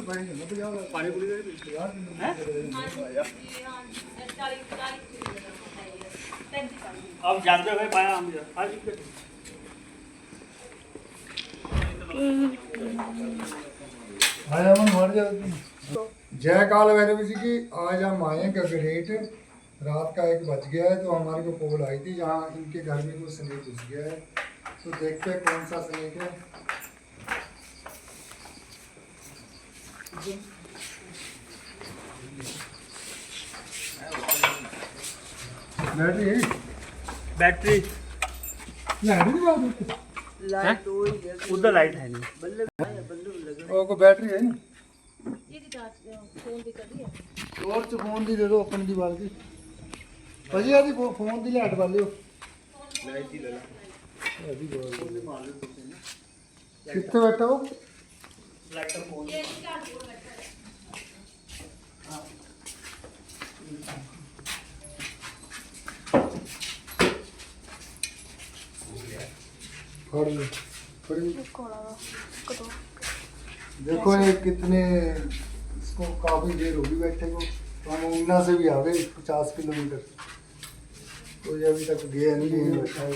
पानी पूरी अब जानते हो भाई पाया हम जय काल भैरव जी की। आज हम आए गगरेट। रात का 1 बज गया है, तो हमारे को कॉल आई थी जहाँ इनके घर में कोई स्नेक घुस गया है। तो देखते हैं कौन सा स्नेक है। बैटरी है? बैटरी लाइट उधर लाइट है नहीं। को बैटरी है ना? टॉर्च फोन दी दे दो अपन दी बाल की भाजी। आदि फोन दी लाइट वाले हो कितने बैठा हो? देखो ये कितने, इसको काफ़ी देर होगी बैठे को। तो हम ऊना से भी आ गए 50 किलोमीटर, तो ये अभी तक गया नहीं है, बैठा है।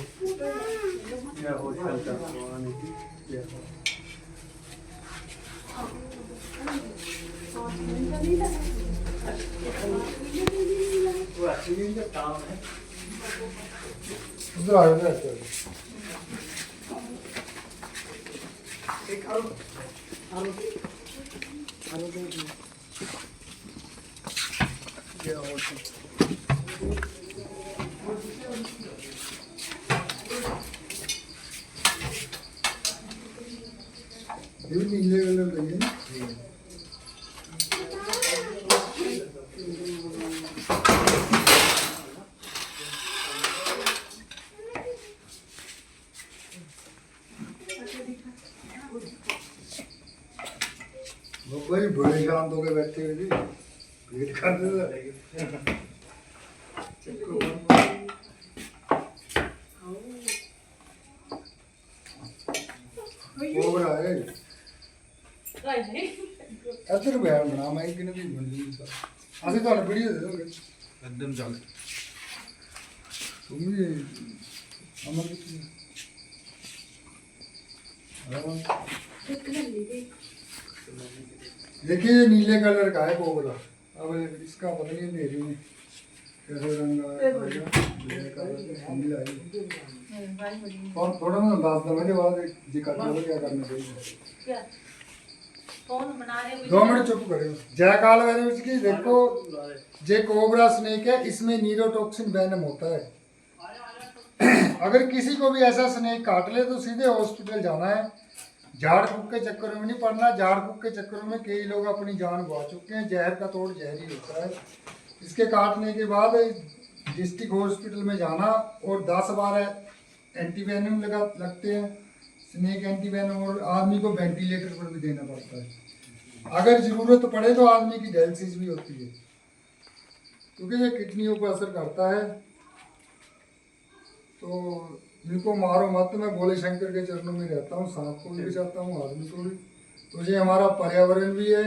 उधर आ जाओ। ये नीले कलर का है ना? भाई बड़े शांत होके बैठे हुए जी, वेट कर रहे कोबरा है इधर बयान बना मैं कि नहीं बन ली सर ਅਸੀਂ ਤੁਹਾਨੂੰ ਵੀਡੀਓ ਦੇ ਦੋਗੇ एकदम ਚੱਲ तुम भी अमर की देखिए ये नीले कलर का है कोबरा। अब इसका पता नहीं अंधेरी में कैसे रंग और थोड़ा ना अंदाज था मेरे बाद जी का क्या करना चाहिए। 2 मिनट चुप करें। जय काल भैरव जी की। देखो ये कोबरा स्नेक है, इसमें नीरोटॉक्सिन वेनम होता है। अगर किसी को भी ऐसा स्नेक काट ले तो सीधे हॉस्पिटल जाना है। झाड़ फूक के चक्कर में नहीं पड़ना। झाड़ फूक के चक्कर में कई लोग अपनी जान गवा चुके हैं। जहर का तोड़ जहर ही होता है। इसके काटने के बाद डिस्ट्रिक्ट हॉस्पिटल में जाना और 10-12 एंटीवेनम लगते हैं, स्नेक एंटीवेनम, और आदमी को वेंटिलेटर पर भी देना पड़ता है। अगर ज़रूरत पड़े तो आदमी की डायलिसिस भी होती है, क्योंकि ये किडनियों पर असर करता है। तो इनको मारो मत। मैं भोले शंकर के चरणों में रहता हूँ, सांप को भी बचाता हूँ, आदमी को भी। तो ये हमारा पर्यावरण भी है।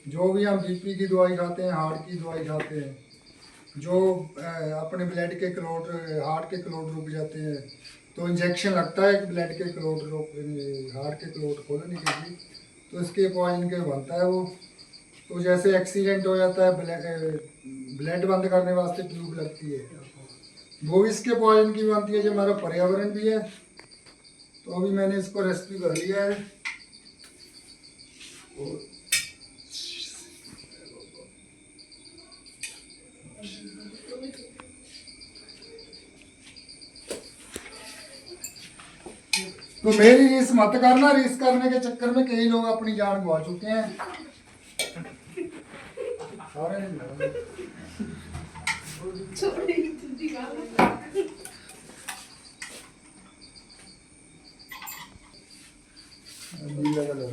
जो भी हम बीपी की दवाई खाते हैं, हार्ट की दवाई खाते हैं, जो अपने ब्लड के क्लॉट, हार्ट के क्लॉट रुक जाते हैं, तो इंजेक्शन लगता है ब्लड के क्लॉट रोक, हार्ट के क्लॉट खोलने के लिए। तो इसके पॉइंट के बनता है वो। तो जैसे एक्सीडेंट हो जाता है, ब्लड बंद करने वास्ते ट्यूब लगती है, वो इसके पॉइजन की बनती है। जो हमारा पर्यावरण भी है। तो अभी मैंने इसको रेस्क्यू कर लिया है। तो मेरी रीस मत करना। रीस करने के चक्कर में कई लोग अपनी जान गवा चुके हैं। सारे नीला कलर,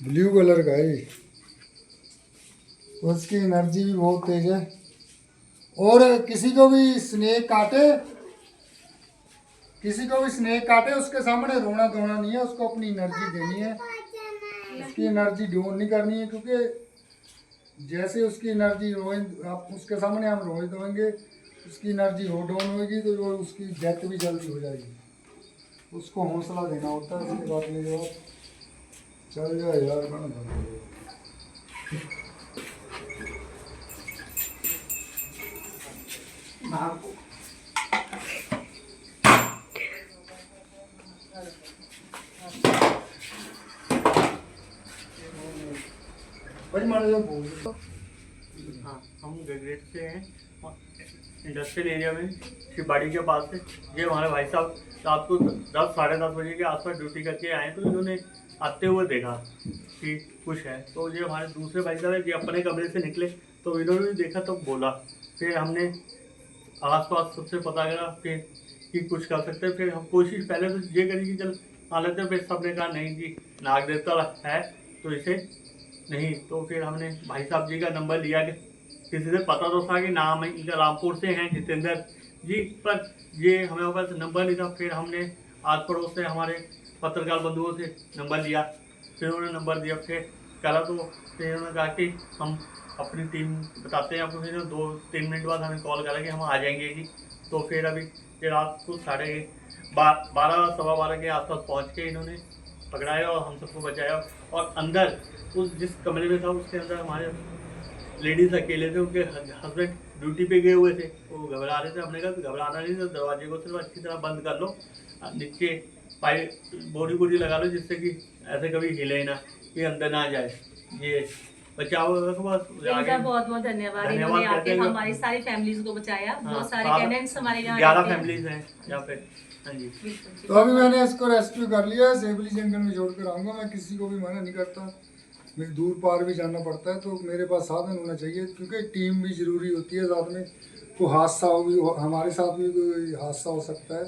ब्लू कलर का है। उसकी एनर्जी भी बहुत तेज है। और किसी को भी स्नेक काटे, उसके सामने रोना धोना नहीं है। उसको अपनी एनर्जी देनी है। उसकी एनर्जी डाउन नहीं करनी है, क्योंकि जैसे उसकी एनर्जी रोहित, आप उसके सामने हम रोहित होंगे, उसकी एनर्जी हो डाउन होगी तो वो उसकी डेथ भी जल्दी हो जाएगी। उसको हौसला देना होता है। उसके बाद मेरे बाद चल जाए यार बना भाई मारे जो बोल। हाँ, हम ग्रेड से हैं इंडस्ट्रियल एरिया में, शिवबाड़ी के पास से। ये हमारे भाई साहब रात को 10 साढ़े 10 बजे के आसपास ड्यूटी करके आए, तो इन्होंने आते हुए देखा कि कुछ है। तो ये हमारे दूसरे भाई साहब है कि अपने कमरे से निकले तो इन्होंने भी देखा तो बोला। फिर हमने आस पास सबसे पता करा फिर कि कुछ कर सकते हैं। फिर हम कोशिश पहले तो ये करी कि चल आ लेते हैं, फिर सबने कहा नहीं जी नाग देवता है तो इसे नहीं। तो फिर हमने भाई साहब जी का नंबर लिया कि किसी से पता तो था कि नाम इनका रामपुर से हैं जितेंद्र जी, पर ये हमें पास नंबर नहीं था। फिर हमने आस पड़ोस से हमारे पत्रकार बंधुओं से नंबर लिया, फिर उन्होंने नंबर दिया, फिर करा तो फिर उन्होंने कहा कि हम अपनी टीम बताते हैं आपको। फिर 2-3 मिनट बाद हमें कॉल करा कि हम आ जाएंगे जी। तो फिर अभी फिर रात को 12:30 सवा 12 के आसपास पहुँच के इन्होंने पकड़ाया और हम सबको बचाया। और अंदर उस जिस कमरे में था उसके अंदर हमारे लेडीज़ अकेले थे, उनके हस्बैंड ड्यूटी पे गए हुए थे, वो घबरा रहे थे। हमने कहा तो घबराना नहीं, तो दरवाजे को सिर्फ अच्छी तरह बंद कर लो, नीचे पाइप बोरी लगा लो जिससे कि ऐसे कभी हिले ना, कि अंदर ना जाए। ये बचाव तो बस इनका बहुत बहुत धन्यवाद, इन्होंने आके हमारी सारी फैमिलीज को बचाया। बहुत सारे कैडेट्स हमारे यहाँ 11 फैमिलीज हैं यहाँ पे। हाँ जी। तो अभी मैंने इसको रेस्क्यू कर लिया, सेफली जंगल में छोड़ कर आऊँगा। मैं किसी को भी मना नहीं करता, मुझे दूर पार भी जाना पड़ता है तो मेरे पास साधन होना चाहिए, क्योंकि टीम भी ज़रूरी होती है। साथ में कोई हादसा हो भी, हमारे साथ भी कोई हादसा हो सकता है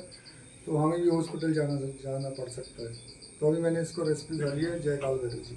तो हमें भी हॉस्पिटल जाना पड़ सकता है। तो अभी मैंने इसको रेस्क्यू कर लिया। जय काल भैरव जी।